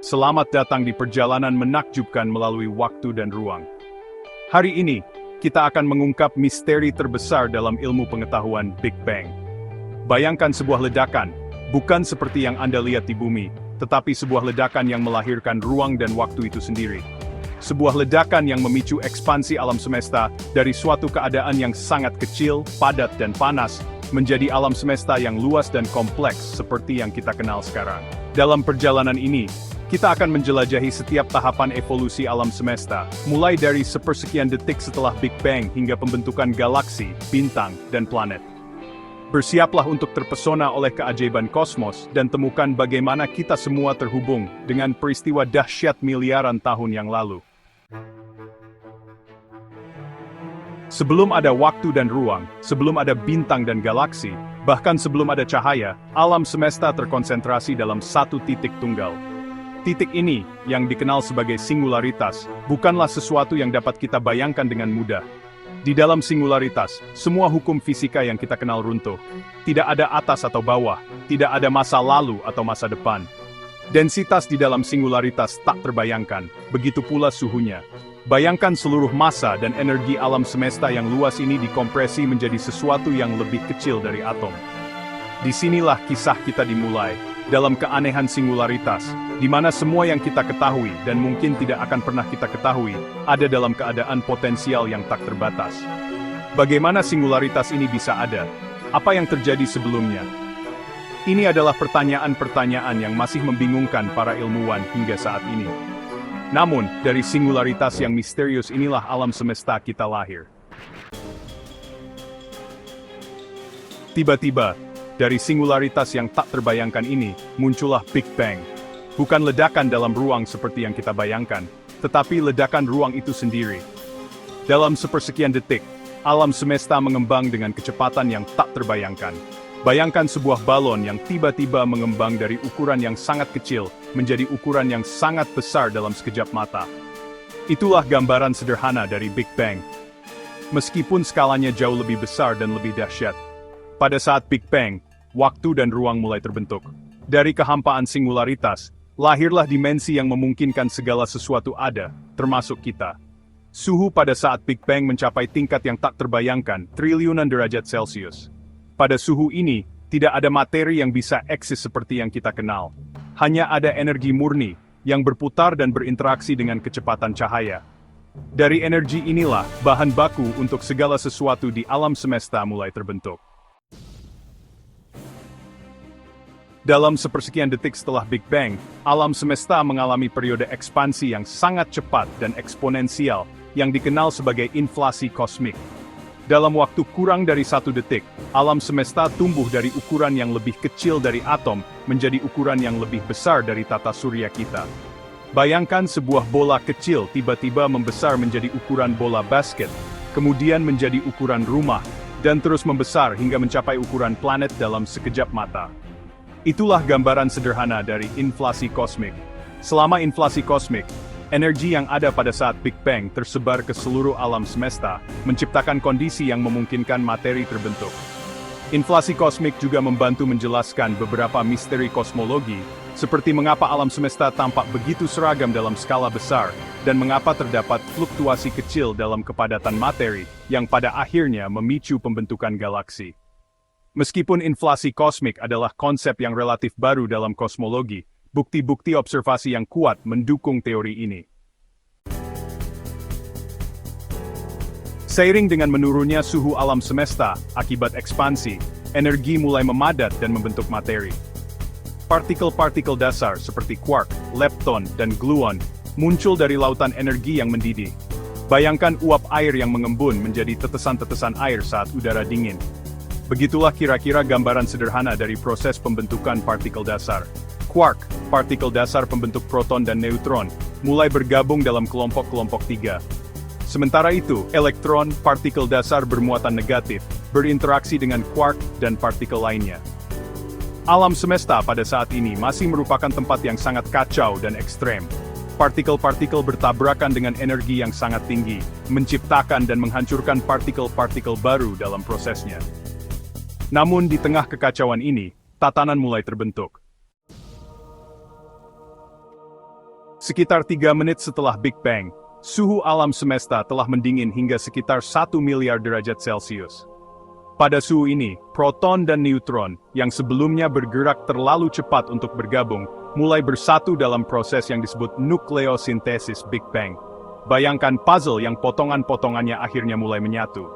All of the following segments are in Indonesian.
Selamat datang di perjalanan menakjubkan melalui waktu dan ruang. Hari ini, kita akan mengungkap misteri terbesar dalam ilmu pengetahuan Big Bang. Bayangkan sebuah ledakan, bukan seperti yang Anda lihat di bumi, tetapi sebuah ledakan yang melahirkan ruang dan waktu itu sendiri. Sebuah ledakan yang memicu ekspansi alam semesta dari suatu keadaan yang sangat kecil, padat dan panas, menjadi alam semesta yang luas dan kompleks seperti yang kita kenal sekarang. Dalam perjalanan ini, kita akan menjelajahi setiap tahapan evolusi alam semesta, mulai dari sepersekian detik setelah Big Bang hingga pembentukan galaksi, bintang, dan planet. Bersiaplah untuk terpesona oleh keajaiban kosmos dan temukan bagaimana kita semua terhubung dengan peristiwa dahsyat miliaran tahun yang lalu. Sebelum ada waktu dan ruang, sebelum ada bintang dan galaksi, bahkan sebelum ada cahaya, alam semesta terkonsentrasi dalam satu titik tunggal. Titik ini, yang dikenal sebagai singularitas, bukanlah sesuatu yang dapat kita bayangkan dengan mudah. Di dalam singularitas, semua hukum fisika yang kita kenal runtuh. Tidak ada atas atau bawah, tidak ada masa lalu atau masa depan. Densitas di dalam singularitas tak terbayangkan, begitu pula suhunya. Bayangkan seluruh massa dan energi alam semesta yang luas ini dikompresi menjadi sesuatu yang lebih kecil dari atom. Disinilah kisah kita dimulai, dalam keanehan singularitas, di mana semua yang kita ketahui dan mungkin tidak akan pernah kita ketahui, ada dalam keadaan potensial yang tak terbatas. Bagaimana singularitas ini bisa ada? Apa yang terjadi sebelumnya? Ini adalah pertanyaan-pertanyaan yang masih membingungkan para ilmuwan hingga saat ini. Namun, dari singularitas yang misterius inilah alam semesta kita lahir. Tiba-tiba, dari singularitas yang tak terbayangkan ini, muncullah Big Bang. Bukan ledakan dalam ruang seperti yang kita bayangkan, tetapi ledakan ruang itu sendiri. Dalam sepersekian detik, alam semesta mengembang dengan kecepatan yang tak terbayangkan. Bayangkan sebuah balon yang tiba-tiba mengembang dari ukuran yang sangat kecil, menjadi ukuran yang sangat besar dalam sekejap mata. Itulah gambaran sederhana dari Big Bang. Meskipun skalanya jauh lebih besar dan lebih dahsyat. Pada saat Big Bang, waktu dan ruang mulai terbentuk. Dari kehampaan singularitas, lahirlah dimensi yang memungkinkan segala sesuatu ada, termasuk kita. Suhu pada saat Big Bang mencapai tingkat yang tak terbayangkan, triliunan derajat Celcius. Pada suhu ini, tidak ada materi yang bisa eksis seperti yang kita kenal. Hanya ada energi murni, yang berputar dan berinteraksi dengan kecepatan cahaya. Dari energi inilah, bahan baku untuk segala sesuatu di alam semesta mulai terbentuk. Dalam sepersekian detik setelah Big Bang, alam semesta mengalami periode ekspansi yang sangat cepat dan eksponensial, yang dikenal sebagai inflasi kosmik. Dalam waktu kurang dari 1 detik, alam semesta tumbuh dari ukuran yang lebih kecil dari atom, menjadi ukuran yang lebih besar dari tata surya kita. Bayangkan sebuah bola kecil tiba-tiba membesar menjadi ukuran bola basket, kemudian menjadi ukuran rumah, dan terus membesar hingga mencapai ukuran planet dalam sekejap mata. Itulah gambaran sederhana dari inflasi kosmik. Selama inflasi kosmik, energi yang ada pada saat Big Bang tersebar ke seluruh alam semesta, menciptakan kondisi yang memungkinkan materi terbentuk. Inflasi kosmik juga membantu menjelaskan beberapa misteri kosmologi, seperti mengapa alam semesta tampak begitu seragam dalam skala besar, dan mengapa terdapat fluktuasi kecil dalam kepadatan materi, yang pada akhirnya memicu pembentukan galaksi. Meskipun inflasi kosmik adalah konsep yang relatif baru dalam kosmologi, bukti-bukti observasi yang kuat mendukung teori ini. Seiring dengan menurunnya suhu alam semesta akibat ekspansi, energi mulai memadat dan membentuk materi. Partikel-partikel dasar seperti quark, lepton, dan gluon muncul dari lautan energi yang mendidih. Bayangkan uap air yang mengembun menjadi tetesan-tetesan air saat udara dingin. Begitulah kira-kira gambaran sederhana dari proses pembentukan partikel dasar. Quark, partikel dasar pembentuk proton dan neutron, mulai bergabung dalam kelompok-kelompok 3. Sementara itu, elektron, partikel dasar bermuatan negatif, berinteraksi dengan quark dan partikel lainnya. Alam semesta pada saat ini masih merupakan tempat yang sangat kacau dan ekstrem. Partikel-partikel bertabrakan dengan energi yang sangat tinggi, menciptakan dan menghancurkan partikel-partikel baru dalam prosesnya. Namun di tengah kekacauan ini, tatanan mulai terbentuk. Sekitar 3 menit setelah Big Bang, suhu alam semesta telah mendingin hingga sekitar 1 miliar derajat Celcius. Pada suhu ini, proton dan neutron, yang sebelumnya bergerak terlalu cepat untuk bergabung, mulai bersatu dalam proses yang disebut nukleosintesis Big Bang. Bayangkan puzzle yang potongan-potongannya akhirnya mulai menyatu.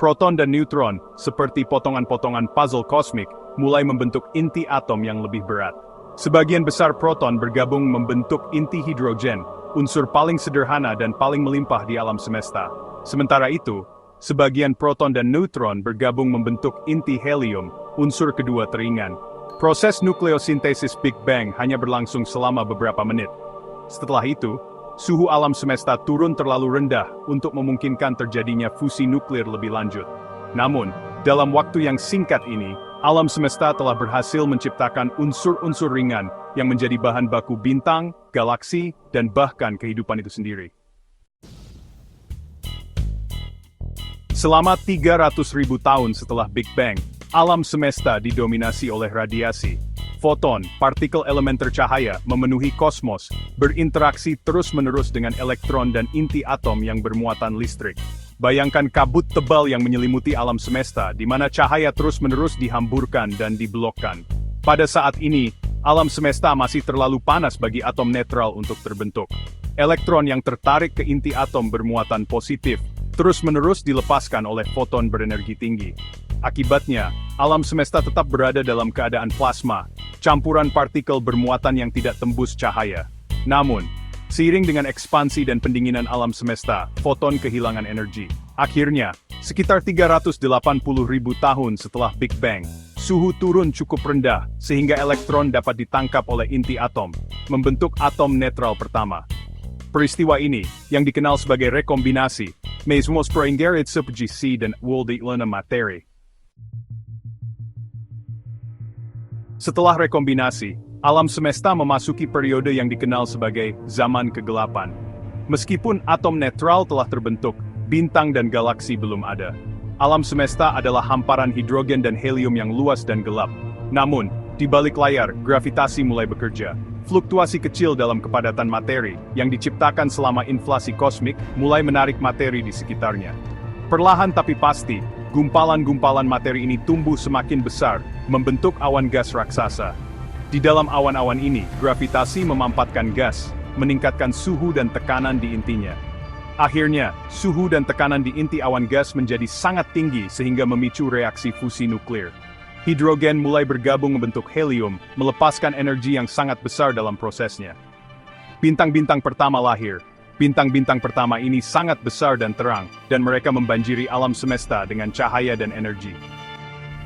Proton dan neutron, seperti potongan-potongan puzzle kosmik, mulai membentuk inti atom yang lebih berat. Sebagian besar proton bergabung membentuk inti hidrogen, unsur paling sederhana dan paling melimpah di alam semesta. Sementara itu, sebagian proton dan neutron bergabung membentuk inti helium, unsur kedua teringan. Proses nukleosintesis Big Bang hanya berlangsung selama beberapa menit. Setelah itu, suhu alam semesta turun terlalu rendah untuk memungkinkan terjadinya fusi nuklir lebih lanjut. Namun, dalam waktu yang singkat ini, alam semesta telah berhasil menciptakan unsur-unsur ringan yang menjadi bahan baku bintang, galaksi, dan bahkan kehidupan itu sendiri. Selama 300.000 tahun setelah Big Bang, alam semesta didominasi oleh radiasi. Foton, partikel elementer cahaya, memenuhi kosmos, berinteraksi terus-menerus dengan elektron dan inti atom yang bermuatan listrik. Bayangkan kabut tebal yang menyelimuti alam semesta, di mana cahaya terus-menerus dihamburkan dan diblokkan. Pada saat ini, alam semesta masih terlalu panas bagi atom netral untuk terbentuk. Elektron yang tertarik ke inti atom bermuatan positif, terus-menerus dilepaskan oleh foton berenergi tinggi. Akibatnya, alam semesta tetap berada dalam keadaan plasma, campuran partikel bermuatan yang tidak tembus cahaya. Namun, seiring dengan ekspansi dan pendinginan alam semesta, foton kehilangan energi. Akhirnya, sekitar 380.000 tahun setelah Big Bang, suhu turun cukup rendah sehingga elektron dapat ditangkap oleh inti atom, membentuk atom netral pertama. Peristiwa ini, yang dikenal sebagai rekombinasi, mesmo springerit subgc dan world materi. Setelah rekombinasi, alam semesta memasuki periode yang dikenal sebagai zaman kegelapan. Meskipun atom netral telah terbentuk, bintang dan galaksi belum ada. Alam semesta adalah hamparan hidrogen dan helium yang luas dan gelap. Namun, di balik layar, gravitasi mulai bekerja. Fluktuasi kecil dalam kepadatan materi, yang diciptakan selama inflasi kosmik, mulai menarik materi di sekitarnya. Perlahan tapi pasti, gumpalan-gumpalan materi ini tumbuh semakin besar, membentuk awan gas raksasa. Di dalam awan-awan ini, gravitasi memampatkan gas, meningkatkan suhu dan tekanan di intinya. Akhirnya, suhu dan tekanan di inti awan gas menjadi sangat tinggi sehingga memicu reaksi fusi nuklir. Hidrogen mulai bergabung membentuk helium, melepaskan energi yang sangat besar dalam prosesnya. Bintang-bintang pertama lahir. Bintang-bintang pertama ini sangat besar dan terang, dan mereka membanjiri alam semesta dengan cahaya dan energi.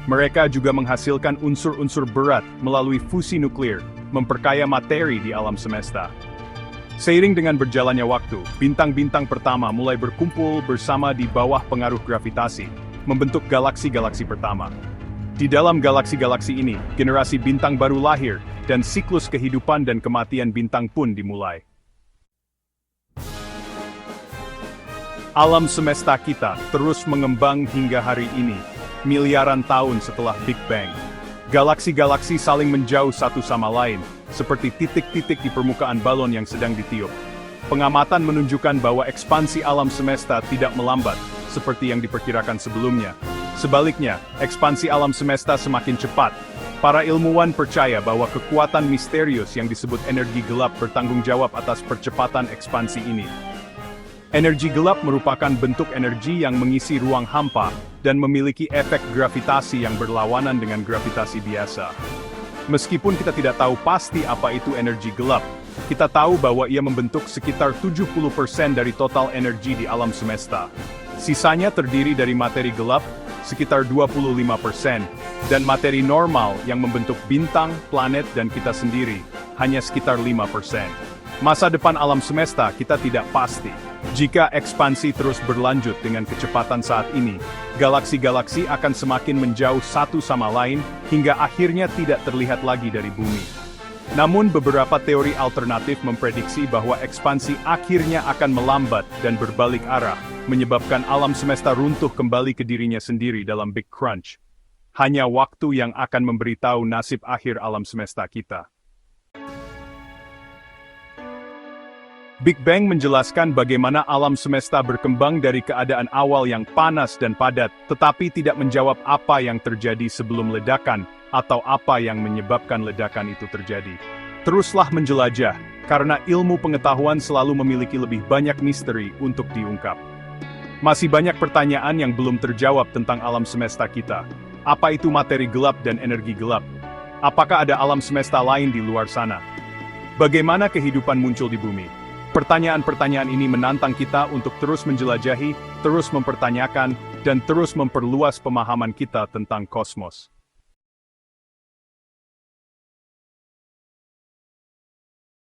Mereka juga menghasilkan unsur-unsur berat melalui fusi nuklir, memperkaya materi di alam semesta. Seiring dengan berjalannya waktu, bintang-bintang pertama mulai berkumpul bersama di bawah pengaruh gravitasi, membentuk galaksi-galaksi pertama. Di dalam galaksi-galaksi ini, generasi bintang baru lahir, dan siklus kehidupan dan kematian bintang pun dimulai. Alam semesta kita terus mengembang hingga hari ini, miliaran tahun setelah Big Bang. Galaksi-galaksi saling menjauh satu sama lain, seperti titik-titik di permukaan balon yang sedang ditiup. Pengamatan menunjukkan bahwa ekspansi alam semesta tidak melambat, seperti yang diperkirakan sebelumnya. Sebaliknya, ekspansi alam semesta semakin cepat. Para ilmuwan percaya bahwa kekuatan misterius yang disebut energi gelap bertanggung jawab atas percepatan ekspansi ini. Energi gelap merupakan bentuk energi yang mengisi ruang hampa dan memiliki efek gravitasi yang berlawanan dengan gravitasi biasa. Meskipun kita tidak tahu pasti apa itu energi gelap, kita tahu bahwa ia membentuk sekitar 70% dari total energi di alam semesta. Sisanya terdiri dari materi gelap, sekitar 25%, dan materi normal yang membentuk bintang, planet, dan kita sendiri, hanya sekitar 5%. Masa depan alam semesta kita tidak pasti. Jika ekspansi terus berlanjut dengan kecepatan saat ini, galaksi-galaksi akan semakin menjauh satu sama lain hingga akhirnya tidak terlihat lagi dari bumi. Namun beberapa teori alternatif memprediksi bahwa ekspansi akhirnya akan melambat dan berbalik arah, menyebabkan alam semesta runtuh kembali ke dirinya sendiri dalam Big Crunch. Hanya waktu yang akan memberitahu nasib akhir alam semesta kita. Big Bang menjelaskan bagaimana alam semesta berkembang dari keadaan awal yang panas dan padat, tetapi tidak menjawab apa yang terjadi sebelum ledakan, atau apa yang menyebabkan ledakan itu terjadi. Teruslah menjelajah, karena ilmu pengetahuan selalu memiliki lebih banyak misteri untuk diungkap. Masih banyak pertanyaan yang belum terjawab tentang alam semesta kita. Apa itu materi gelap dan energi gelap? Apakah ada alam semesta lain di luar sana? Bagaimana kehidupan muncul di bumi? Pertanyaan-pertanyaan ini menantang kita untuk terus menjelajahi, terus mempertanyakan, dan terus memperluas pemahaman kita tentang kosmos.